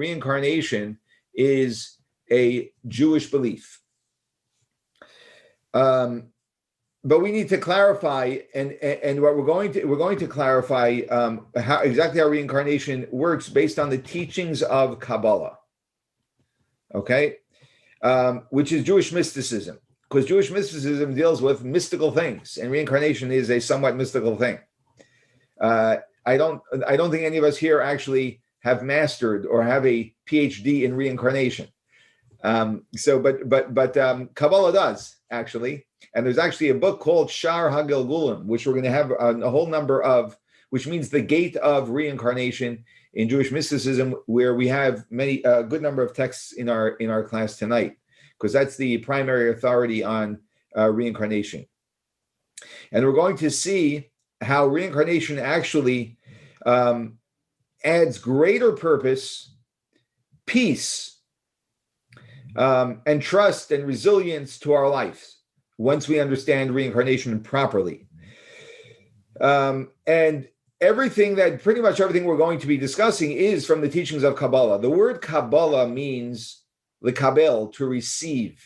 reincarnation is a Jewish belief. But we need to clarify, and what we're going to clarify how reincarnation works based on the teachings of Kabbalah, okay, which is Jewish mysticism, because Jewish mysticism deals with mystical things, and reincarnation is a somewhat mystical thing. I don't think any of us here actually have mastered or have a PhD in reincarnation. But Kabbalah does actually. And there's actually a book called Shar HaGilgulim, which we're going to have a whole number of, which means the Gate of Reincarnation in Jewish mysticism, where we have many a good number of texts in our class tonight, because that's the primary authority on reincarnation. And we're going to see how reincarnation actually adds greater purpose, peace, and trust and resilience to our lives once we understand reincarnation properly. And pretty much everything we're going to be discussing is from the teachings of Kabbalah. The word Kabbalah means lekabel, to receive,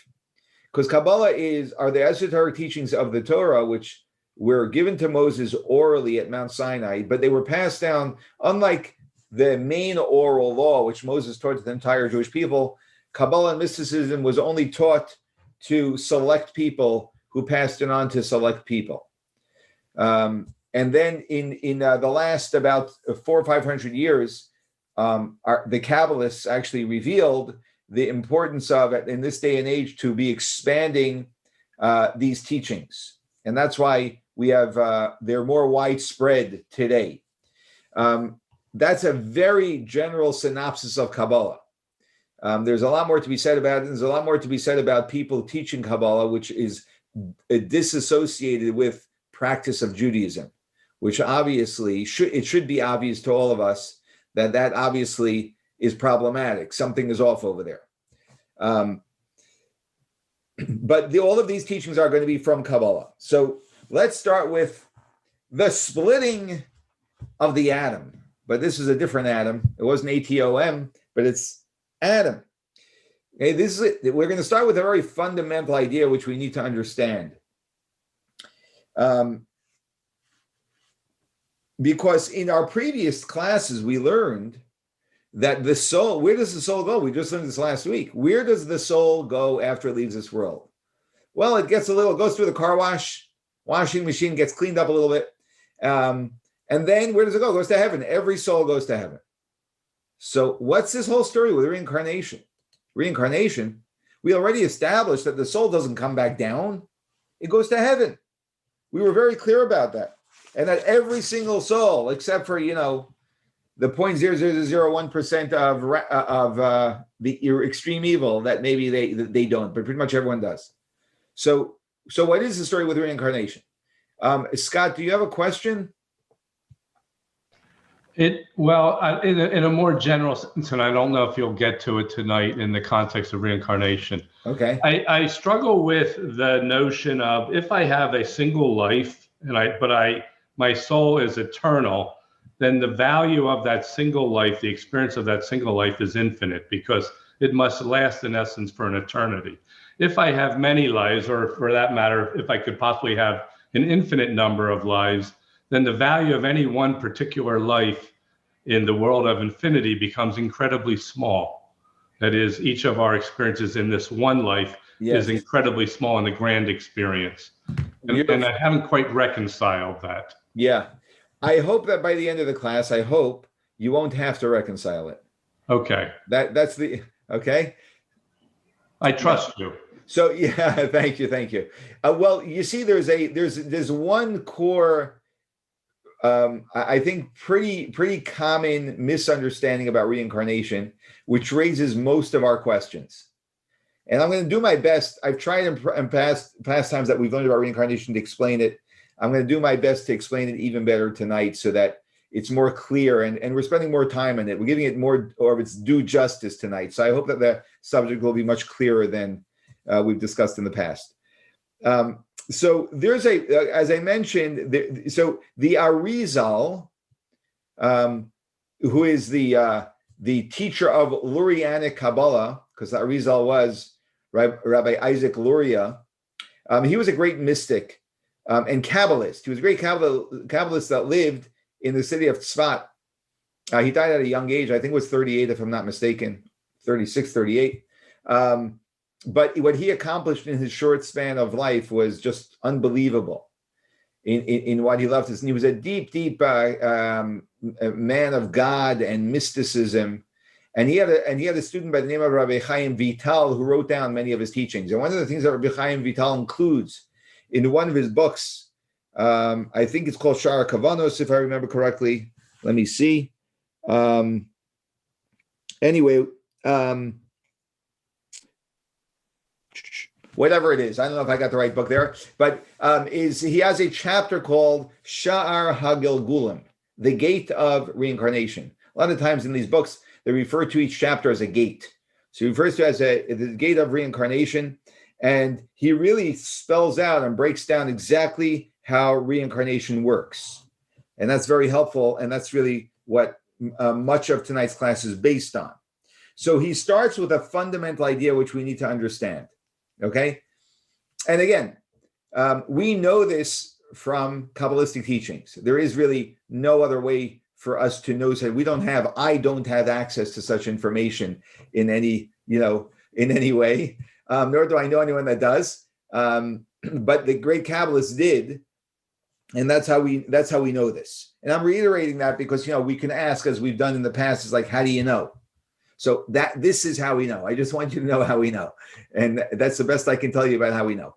because Kabbalah are the esoteric teachings of the Torah, which were given to Moses orally at Mount Sinai, but they were passed down, unlike the main oral law, which Moses taught to the entire Jewish people. Kabbalah and mysticism was only taught to select people who passed it on to select people. And then in the last about 400 or 500 years, the Kabbalists actually revealed the importance of it in this day and age to be expanding these teachings. And that's why we have, they're more widespread today. That's a very general synopsis of Kabbalah. There's a lot more to be said about it. There's a lot more to be said about people teaching Kabbalah, which is disassociated with practice of Judaism, which obviously should be obvious to all of us that obviously is problematic. Something is off over there. But all of these teachings are going to be from Kabbalah. So let's start with the splitting of the atom. But this is a different atom. It wasn't ATOM, but it's atom. Okay, we're going to start with a very fundamental idea which we need to understand. Because in our previous classes, we learned that the soul, where does the soul go? We just learned this last week. Where does the soul go after it leaves this world? Well, it goes through the car wash, washing machine, gets cleaned up a little bit. And then where does it go? It goes to heaven. Every soul goes to heaven. So what's this whole story with reincarnation? Reincarnation, we already established that the soul doesn't come back down. It goes to heaven. We were very clear about that. And that every single soul, except for, the 0.0001% of the extreme evil, that maybe they don't, but pretty much everyone does. So what is the story with reincarnation? Scott, do you have a question? In a more general sense, and I don't know if you'll get to it tonight in the context of reincarnation. Okay. I struggle with the notion of, if I have a single life my soul is eternal, then the value of that single life, the experience of that single life, is infinite, because it must last in essence for an eternity. If I have many lives, or for that matter, if I could possibly have an infinite number of lives, then the value of any one particular life in the world of infinity becomes incredibly small. That is, each of our experiences in this one life is incredibly small in the grand experience. And I haven't quite reconciled that. Yeah. I hope that by the end of the class, you won't have to reconcile it. Okay. That's the, okay? I trust you. So, yeah, thank you. Well, you see, there's one core, I think pretty common misunderstanding about reincarnation, which raises most of our questions. And I'm going to do my best. I've tried in past times that we've learned about reincarnation to explain it. I'm going to do my best to explain it even better tonight so that it's more clear, and we're spending more time on it. We're giving it more of its due justice tonight. So I hope that the subject will be much clearer than we've discussed in the past. So there's as I mentioned, the Arizal, who is the the teacher of Lurianic Kabbalah, because the Arizal was Rabbi Isaac Luria. He was a great mystic and Kabbalist. He was a great Kabbalist that lived in the city of Tzfat. He died at a young age. I think it was 38, if I'm not mistaken, 36, 38. But what he accomplished in his short span of life was just unbelievable in what he loved. He was a deep man of God and mysticism. And he had a student by the name of Rabbi Chaim Vital who wrote down many of his teachings. And one of the things that Rabbi Chaim Vital includes in one of his books, I think it's called Shara Kavanos, if I remember correctly. Let me see. Whatever it is, I don't know if I got the right book there, but he has a chapter called Sha'ar HaGilgulim, the Gate of Reincarnation. A lot of times in these books, they refer to each chapter as a gate. So he refers to it as the Gate of Reincarnation, and he really spells out and breaks down exactly how reincarnation works. And that's very helpful, and that's really what much of tonight's class is based on. So he starts with a fundamental idea which we need to understand. Okay, and again, we know this from Kabbalistic teachings. There is really no other way for us to know. So I don't have access to such information in any way, nor do I know anyone that does. But the great Kabbalists did, and that's how we know this. And I'm reiterating that because we can ask, as we've done in the past, is like, how do you know? So this is how we know. I just want you to know how we know. And that's the best I can tell you about how we know.